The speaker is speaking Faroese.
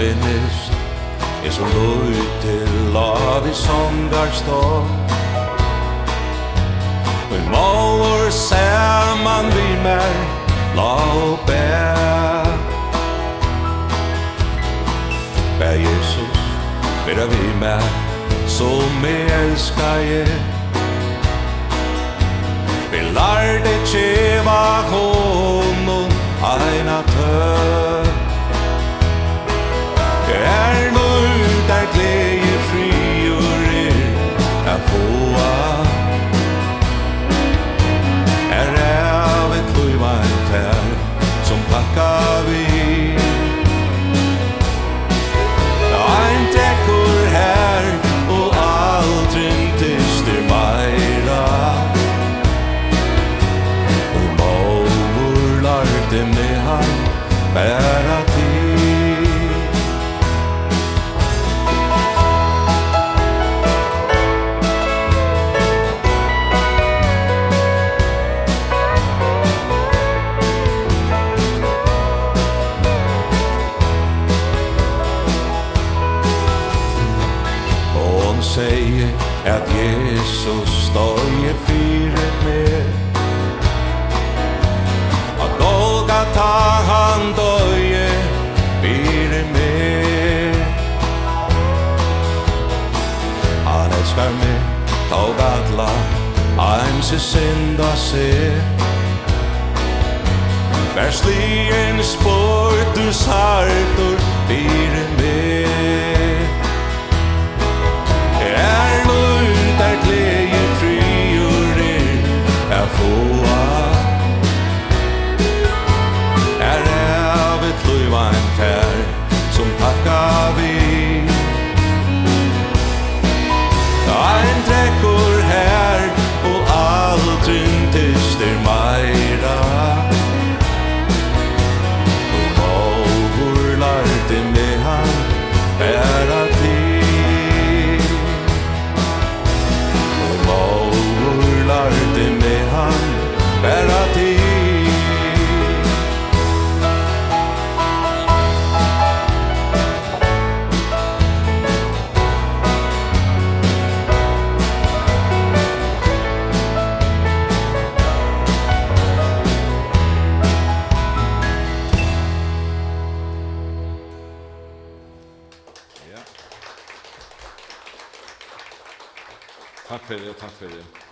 minnes så lojt till av I sångarstå Men måver samman vi mer la och bär Bär Jesus Vera vi mer som älskar jag Vi lärde tjeva honom aina tö nu där glädje fri och att få av ett lujvant här som tackar vi Ein täcker här och aldrig inte styr mera Och måver lärde med han bära till Säger att Jesus står fyret med Att Golgata han döje fyret med Han älskar mig, tog alla Eins synda se Värslien sport du sartor fyret med nu där glädje fri och att få av ett lujvant här som tackar vi Ein träckor här och aldrig tyster mera Och måver lärde med han bära till lärde med han bära till Tack för det.